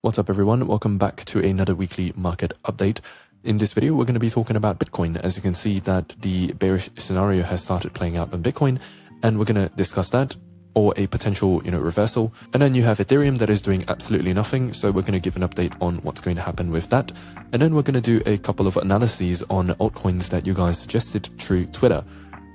What's up everyone, welcome back to another weekly market update. In this video we're going to be talking about Bitcoin. As you can see that the bearish scenario has started playing out on Bitcoin, and we're going to discuss that or a potential reversal. And then you have Ethereum that is doing absolutely nothing, so we're going to give an update on what's going to happen with that. And then we're going to do a couple of analyses on altcoins that you guys suggested through Twitter.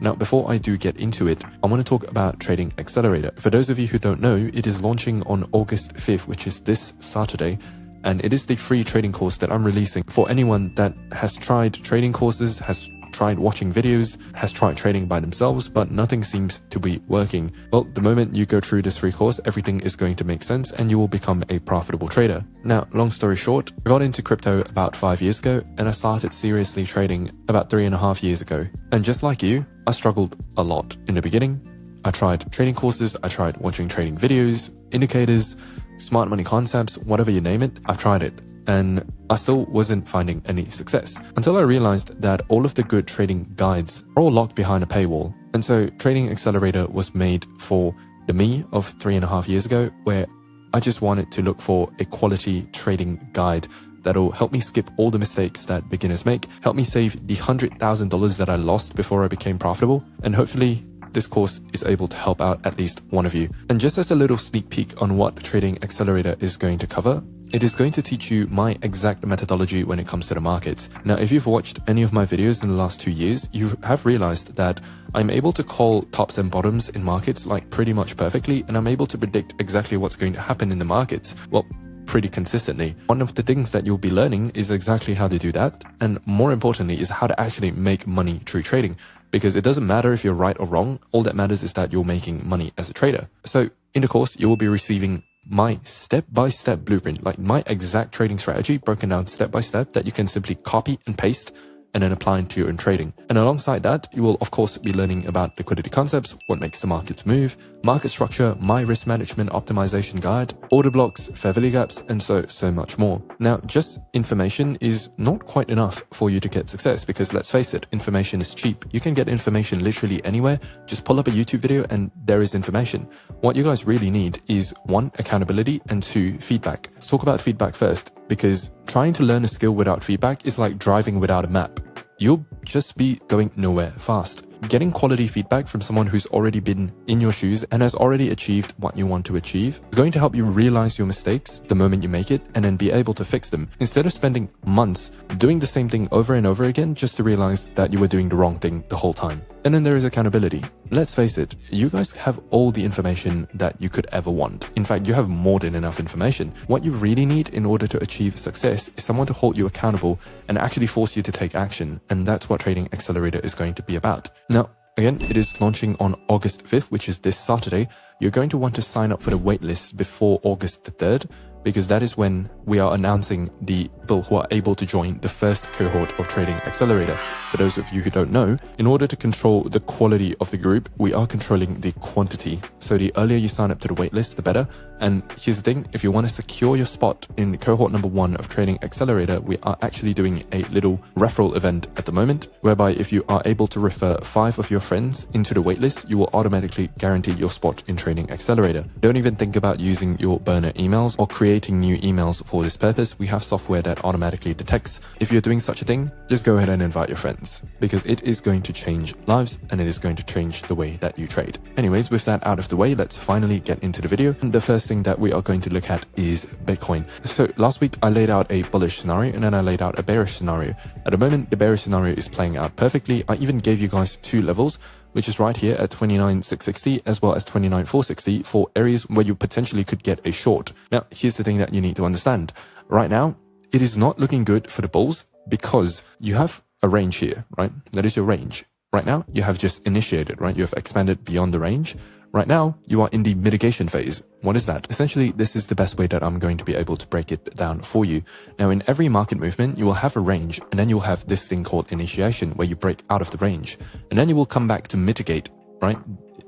Now, before I do get into it, I want to talk about Trading Accelerator. For those of you who don't know, it is launching on August 5th, which is this Saturday. And it is the free trading course that I'm releasing for anyone that has tried trading courses, has tried watching videos, has tried trading by themselves, but nothing seems to be working. Well, the moment you go through this free course, everything is going to make sense and you will become a profitable trader. Now, long story short, I got into crypto about 5 years ago and I started seriously trading about 3.5 years ago. And just like you, I struggled a lot in the beginning. I tried trading courses, I tried watching trading videos, indicators, smart money concepts, whatever you name it, I've tried it. And I still wasn't finding any success until I realized that all of the good trading guides are all locked behind a paywall. And so Trading Accelerator was made for the me of 3.5 years ago, where I just wanted to look for a quality trading guide that'll help me skip all the mistakes that beginners make, help me save the $100,000 that I lost before I became profitable, and hopefully this course is able to help out at least one of you. And just as a little sneak peek on what Trading Accelerator is going to cover, it is going to teach you my exact methodology when it comes to the markets. Now, if you've watched any of my videos in the last 2 years, you have realized that I'm able to call tops and bottoms in markets like pretty much perfectly, and I'm able to predict exactly what's going to happen in the markets. Well, pretty consistently. One of the things that you'll be learning is exactly how to do that, and more importantly is how to actually make money through trading, because it doesn't matter if you're right or wrong, all that matters is that you're making money as a trader. So in the course, you will be receiving my step-by-step blueprint, like my exact trading strategy broken down step-by-step that you can simply copy and paste and then apply into your own trading. And alongside that, you will of course be learning about liquidity concepts, what makes the markets move, market structure, my risk management optimization guide, order blocks, fair value gaps, and so much more. Now, just information is not quite enough for you to get success, because let's face it, information is cheap. You can get information literally anywhere. Just pull up a YouTube video and there is information. What you guys really need is 1, accountability, and 2, feedback. Let's talk about feedback first, because trying to learn a skill without feedback is like driving without a map. You'll just be going nowhere fast. Getting quality feedback from someone who's already been in your shoes and has already achieved what you want to achieve is going to help you realize your mistakes the moment you make it and then be able to fix them, instead of spending months doing the same thing over and over again just to realize that you were doing the wrong thing the whole time. And then there is accountability. Let's face it, you guys have all the information that you could ever want. In fact, you have more than enough information. What you really need in order to achieve success is someone to hold you accountable and actually force you to take action. And that's what Trading Accelerator is going to be about. Now, again, it is launching on August 5th, which is this Saturday. You're going to want to sign up for the waitlist before August the 3rd, because that is when we are announcing the people who are able to join the first cohort of Trading Accelerator. For those of you who don't know, in order to control the quality of the group, we are controlling the quantity. So the earlier you sign up to the waitlist, the better. And here's the thing, if you want to secure your spot in cohort number 1 of Trading Accelerator, we are actually doing a little referral event at the moment, whereby if you are able to refer 5 of your friends into the waitlist, you will automatically guarantee your spot in Trading Accelerator. Don't even think about using your burner emails or creating new emails for this purpose. We have software that automatically detects. If you're doing such a thing, just go ahead and invite your friends, because it is going to change lives and it is going to change the way that you trade. Anyways, with that out of the way, let's finally get into the video. And the first thing that we are going to look at is Bitcoin. So last week I laid out a bullish scenario and then I laid out a bearish scenario. At the moment, the bearish scenario is playing out perfectly. I even gave you guys 2 levels, which is right here at 29,660 as well as 29,460 for areas where you potentially could get a short. Now, here's the thing that you need to understand. Right now, it is not looking good for the bulls because you have a range here, right? That is your range. Right now, you have just initiated, right? You have expanded beyond the range. Right now, you are in the mitigation phase. What is that? Essentially, this is the best way that I'm going to be able to break it down for you. Now, in every market movement, you will have a range, and then you'll have this thing called initiation, where you break out of the range. And then you will come back to mitigate, right?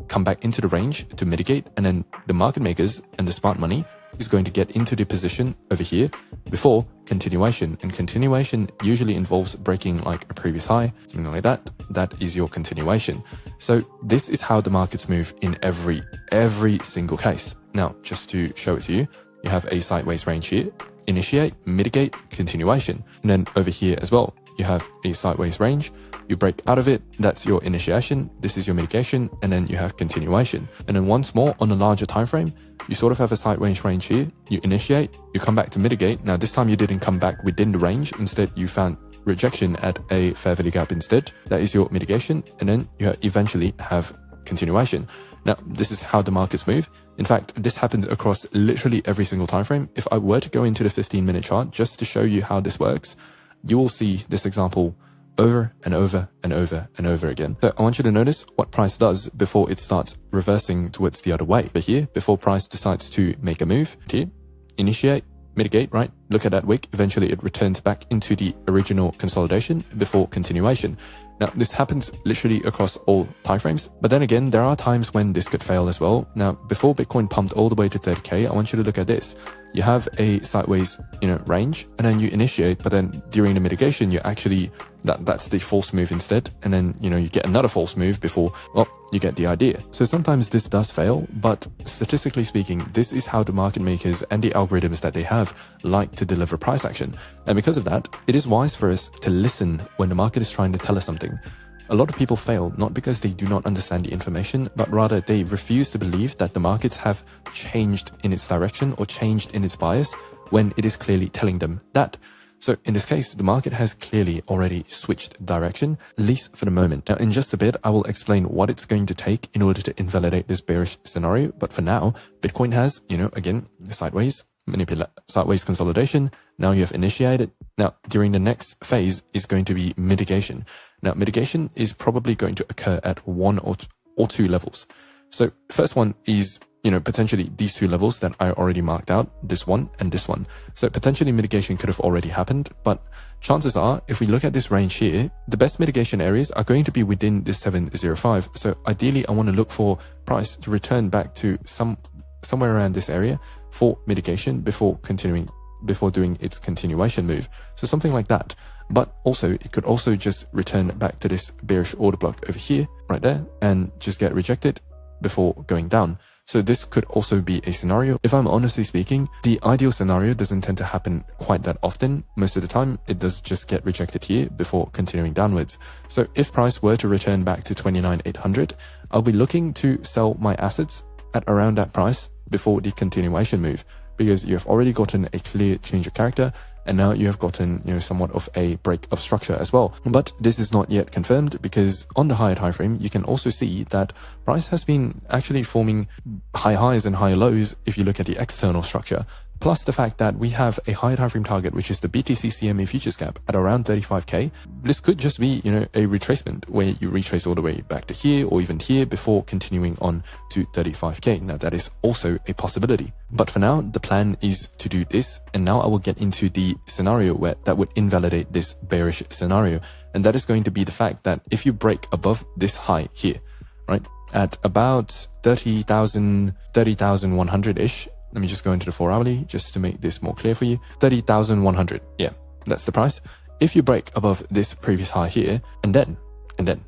Come back into the range to mitigate, and then the market makers and the smart money is going to get into the position over here before continuation. And continuation usually involves breaking like a previous high, something like that. That is your continuation. So this is how the markets move in every single case. Now, just to show it to you, you have a sideways range here, initiate, mitigate, continuation. And then over here as well, you have a sideways range, you break out of it, that's your initiation, this is your mitigation, and then you have continuation. And then once more on a larger time frame, you sort of have a sideways range here, you initiate, you come back to mitigate. Now this time you didn't come back within the range, instead you found rejection at a fair value gap instead. That is your mitigation, and then you eventually have continuation. Now this is how the markets move. In fact, this happens across literally every single time frame. If I were to go into the 15-minute chart just to show you how this works, you will see this example over and over and over and over again. So I want you to notice what price does before it starts reversing towards the other way. But here, before price decides to make a move, here, initiate, mitigate, right? Look at that wick. Eventually it returns back into the original consolidation before continuation. Now, this happens literally across all timeframes, but then again, there are times when this could fail as well. Now, before Bitcoin pumped all the way to 30K, I want you to look at this. You have a sideways, range, and then you initiate, but then during the mitigation, you actually, that's the false move instead. And then, you get another false move before, well, you get the idea. So sometimes this does fail, but statistically speaking, this is how the market makers and the algorithms that they have like to deliver price action. And because of that, it is wise for us to listen when the market is trying to tell us something. A lot of people fail not because they do not understand the information, but rather they refuse to believe that the markets have changed in its direction or changed in its bias when it is clearly telling them that. So in this case, the market has clearly already switched direction, at least for the moment. Now, in just a bit, I will explain what it's going to take in order to invalidate this bearish scenario. But for now, Bitcoin has, again, sideways consolidation. Now you have initiated. Now, during the next phase is going to be mitigation. Now, mitigation is probably going to occur at one or two levels. So first one is, potentially these two levels that I already marked out, this one and this one. So potentially mitigation could have already happened, but chances are, if we look at this range here, the best mitigation areas are going to be within this 705. So ideally, I want to look for price to return back to somewhere around this area for mitigation before doing its continuation move. So something like that. But also, it could also just return back to this bearish order block over here, right there, and just get rejected before going down. So this could also be a scenario. If I'm honestly speaking, the ideal scenario doesn't tend to happen quite that often. Most of the time, it does just get rejected here before continuing downwards. So if price were to return back to 29,800, I'll be looking to sell my assets at around that price before the continuation move, because you have already gotten a clear change of character, and now you have gotten, somewhat of a break of structure as well. But this is not yet confirmed, because on the higher time frame, you can also see that price has been actually forming high highs and high lows if you look at the external structure. Plus the fact that we have a higher time frame target, which is the BTC CME futures gap at around 35K. This could just be, a retracement where you retrace all the way back to here or even here before continuing on to 35K. Now that is also a possibility. But for now, the plan is to do this. And now I will get into the scenario that would invalidate this bearish scenario. And that is going to be the fact that if you break above this high here, right, at about 30,100-ish, let me just go into the 4-hourly just to make this more clear for you. 30,100. Yeah, that's the price. If you break above this previous high here, and then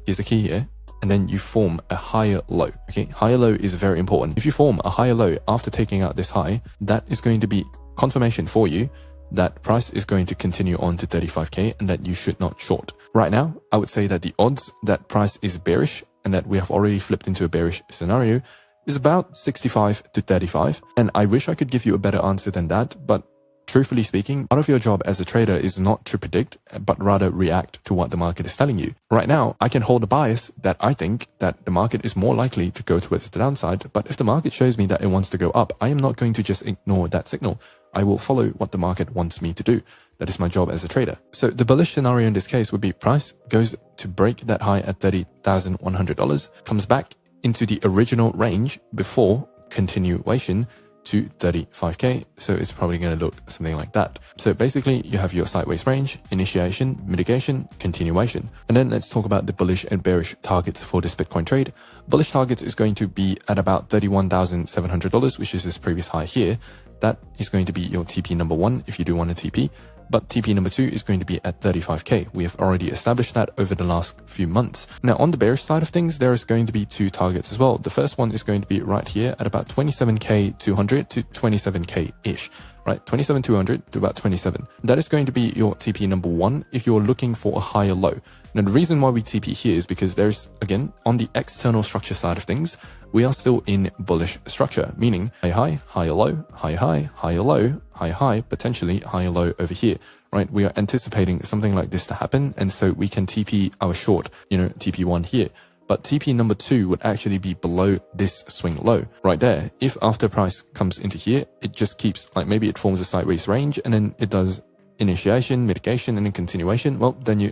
here's the key here, and then you form a higher low. Okay, higher low is very important. If you form a higher low after taking out this high, that is going to be confirmation for you that price is going to continue on to 35K and that you should not short. Right now, I would say that the odds that price is bearish and that we have already flipped into a bearish scenario is about 65 to 35. And I wish I could give you a better answer than that, but truthfully speaking, part of your job as a trader is not to predict, but rather react to what the market is telling you. Right now, I can hold a bias that I think that the market is more likely to go towards the downside, but if the market shows me that it wants to go up, I am not going to just ignore that signal. I will follow what the market wants me to do. That is my job as a trader. So the bullish scenario in this case would be price goes to break that high at $30,100, comes back into the original range before continuation to 35K. So it's probably going to look something like that. So basically you have your sideways range, initiation, mitigation, continuation. And then let's talk about the bullish and bearish targets for this Bitcoin trade. Bullish targets is going to be at about $31,700, which is this previous high here. that is going to be your TP number 1 if you do want to TP. But TP number 2 is going to be at 35k. We have already established that over the last few months. Now, on the bearish side of things, there is going to be 2 targets as well. The first one is going to be right here at about 27k 200 to 27k-ish, right? 27,200 to about 27. That is going to be your TP number 1 if you're looking for a higher low. Now, the reason why we TP here is because there's, again, on the external structure side of things, we are still in bullish structure, meaning high, higher low, higher low, high, potentially higher low over here, right? We are anticipating something like this to happen. And so we can TP our short, TP1 here. But TP number 2 would actually be below this swing low right there. If after price comes into here, it just keeps, like, maybe it forms a sideways range and then it does initiation, mitigation, and then continuation. Well, then you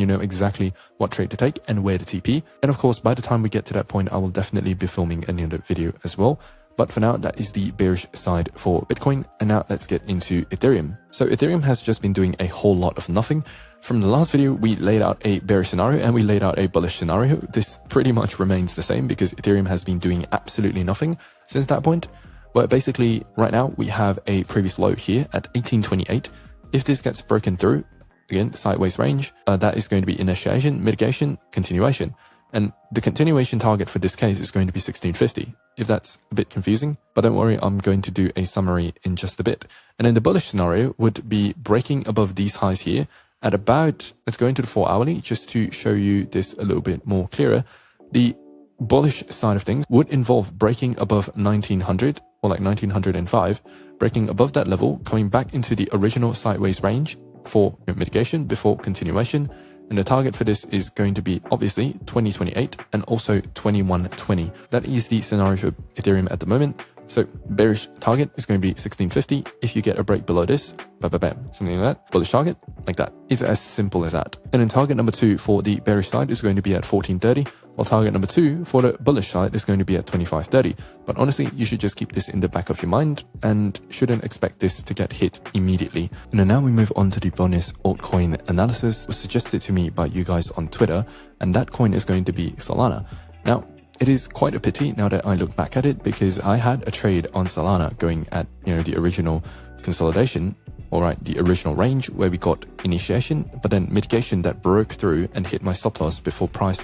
know exactly what trade to take and where to TP. And of course, by the time we get to that point, I will definitely be filming another video as well. But for now, that is the bearish side for Bitcoin. And now let's get into Ethereum. So Ethereum has just been doing a whole lot of nothing. From the last video, we laid out a bearish scenario and we laid out a bullish scenario. This pretty much remains the same because Ethereum has been doing absolutely nothing since that point. Where basically right now we have a previous low here at 1828. If this gets broken through, again, sideways range, that is going to be initiation, mitigation, continuation. And the continuation target for this case is going to be 1650. If that's a bit confusing, but don't worry, I'm going to do a summary in just a bit. And then the bullish scenario would be breaking above these highs here at about, let's go into the 4 hourly just to show you this a little bit more clearer. The bullish side of things would involve breaking above 1900 or like 1905, breaking above that level, coming back into the original sideways range for mitigation before continuation. And the target for this is going to be obviously 2028 and also 2120. That is the scenario for Ethereum at the moment. So bearish target is going to be 1650. If you get a break below this, something like that. Bullish target, like that. It's as simple as that. And then target number 2 for the bearish side is going to be at 1430. While target number 2 for the bullish side is going to be at 2530. But honestly, you should just keep this in the back of your mind and shouldn't expect this to get hit immediately. And then now we move on to the bonus altcoin analysis, was suggested to me by you guys on Twitter, and that coin is going to be Solana. Now, it is quite a pity now that I look back at it because I had a trade on Solana going at, the original consolidation, the original range where we got initiation, but then mitigation that broke through and hit my stop loss before price,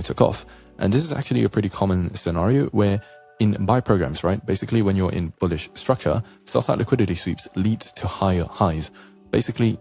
took off. And this is actually a pretty common scenario where in buy programs, right? Basically, when you're in bullish structure, sell-side liquidity sweeps lead to higher highs. Basically,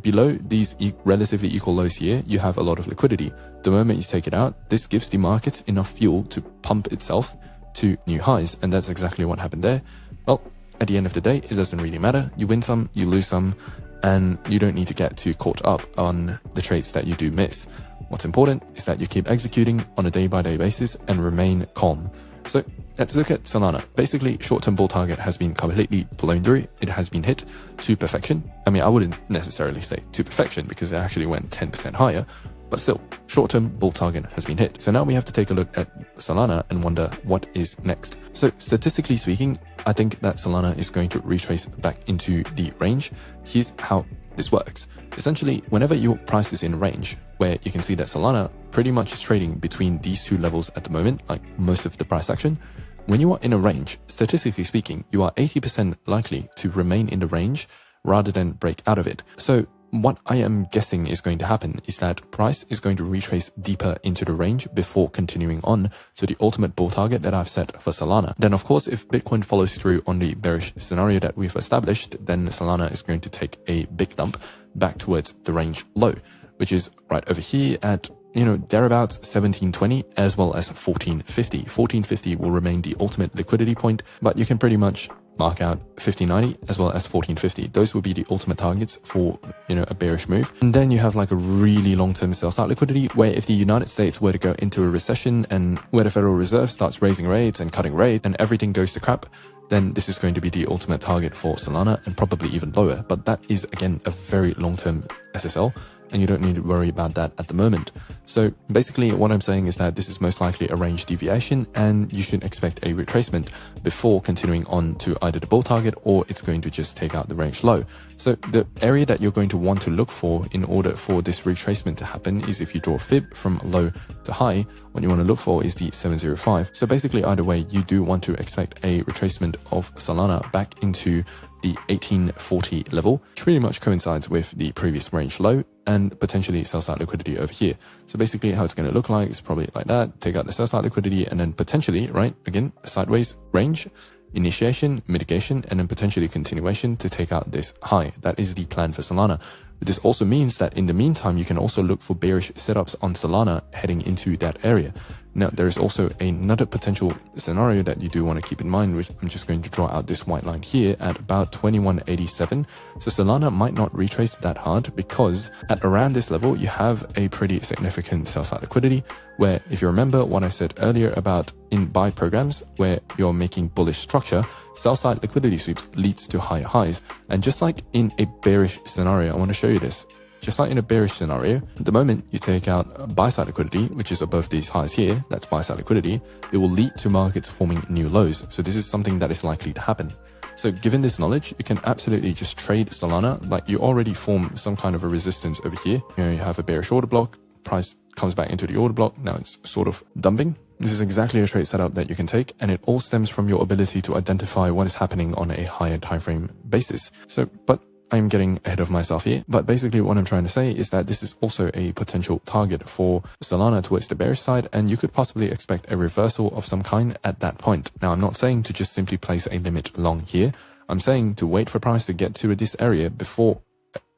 below these relatively equal lows here, you have a lot of liquidity. The moment you take it out, this gives the market enough fuel to pump itself to new highs. And that's exactly what happened there. Well, at the end of the day, it doesn't really matter. You win some, you lose some, and you don't need to get too caught up on the trades that you do miss. What's important is that you keep executing on a day-by-day basis and remain calm. So let's look at Solana. Basically, short-term bull target has been completely blown through. It has been hit to perfection. I mean, I wouldn't necessarily say to perfection because it actually went 10% higher, but still, short-term bull target has been hit. So now we have to take a look at Solana and wonder what is next. So statistically speaking, I think that Solana is going to retrace back into the range. Here's how this works. Essentially, whenever your price is in range, where you can see that Solana pretty much is trading between these 2 levels at the moment, like most of the price action. When you are in a range, statistically speaking, you are 80% likely to remain in the range rather than break out of it. So what I am guessing is going to happen is that price is going to retrace deeper into the range before continuing on to the ultimate bull target that I've set for Solana. Then of course, if Bitcoin follows through on the bearish scenario that we've established, then Solana is going to take a big dump back towards the range low, which is right over here at, thereabouts 1720 as well as 1450. 1450 will remain the ultimate liquidity point, but you can pretty much mark out 1590 as well as 1450. Those will be the ultimate targets for, a bearish move. And then you have like a really long-term sell-side liquidity where if the United States were to go into a recession and where the Federal Reserve starts raising rates and cutting rates and everything goes to crap, then this is going to be the ultimate target for Solana and probably even lower. But that is, again, a very long-term SSL. and you don't need to worry about that at the moment. So basically what I'm saying is that this is most likely a range deviation, and you should expect a retracement before continuing on to either the bull target, or it's going to just take out the range low. So the area that you're going to want to look for in order for this retracement to happen is if you draw a fib from low to high, what you want to look for is the 705. So basically either way, you do want to expect a retracement of Solana back into the 1840 level, which pretty much coincides with the previous range low, and potentially sell side liquidity over here. So basically how it's going to look like is probably like that, take out the sell side liquidity, and then potentially, right, again, a sideways range, initiation, mitigation, and then potentially continuation to take out this high. That is the plan for Solana. But this also means that in the meantime, you can also look for bearish setups on Solana heading into that area. Now, there is also another potential scenario that you do want to keep in mind, which I'm just going to draw out this white line here at about 2187. So Solana might not retrace that hard, because at around this level, you have a pretty significant sell side liquidity, where if you remember what I said earlier about in buy programs where you're making bullish structure, sell side liquidity sweeps leads to higher highs. And just like in a bearish scenario, I want to show you this. Just like in a bearish scenario, at the moment you take out buy side liquidity, which is above these highs here, that's buy side liquidity, it will lead to markets forming new lows. So this is something that is likely to happen. So given this knowledge, you can absolutely just trade Solana. Like, you already form some kind of a resistance over here. You know, you have a bearish order block, price comes back into the order block, now it's sort of dumping. This is exactly a trade setup that you can take, and it all stems from your ability to identify what is happening on a higher time frame basis. So, but I'm getting ahead of myself here, but basically what I'm trying to say is that this is also a potential target for Solana towards the bearish side, and you could possibly expect a reversal of some kind at that point. Now, I'm not saying to just simply place a limit long here. I'm saying to wait for price to get to this area before,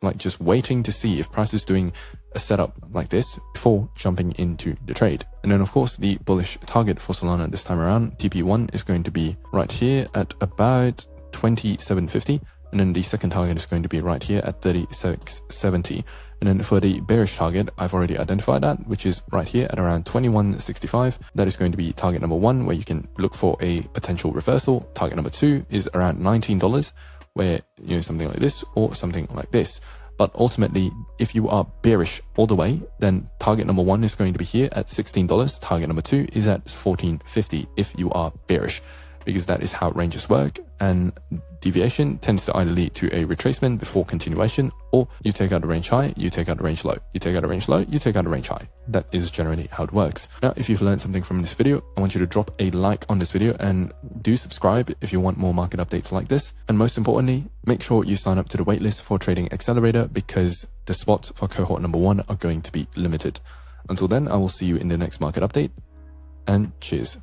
like, just waiting to see if price is doing a setup like this before jumping into the trade. And then of course the bullish target for Solana this time around, TP1, is going to be right here at about 2750. And then the second target is going to be right here at 3670. And then for the bearish target, I've already identified that, which is right here at around 2165. That is going to be target number 1, where you can look for a potential reversal. Target number 2 is around $19, where, you know, something like this or something like this. But ultimately, if you are bearish all the way, then target number 1 is going to be here at $16. Target number 2 is at $14.50 if you are bearish, because that is how ranges work. And deviation tends to either lead to a retracement before continuation, or you take out a range high, you take out a range low, you take out a range low, you take out a range high. That is generally how it works. Now, if you've learned something from this video, I want you to drop a like on this video, and do subscribe if you want more market updates like this. And most importantly, make sure you sign up to the waitlist for Trading Accelerator, because the spots for cohort number 1 are going to be limited. Until then, I will see you in the next market update, and cheers.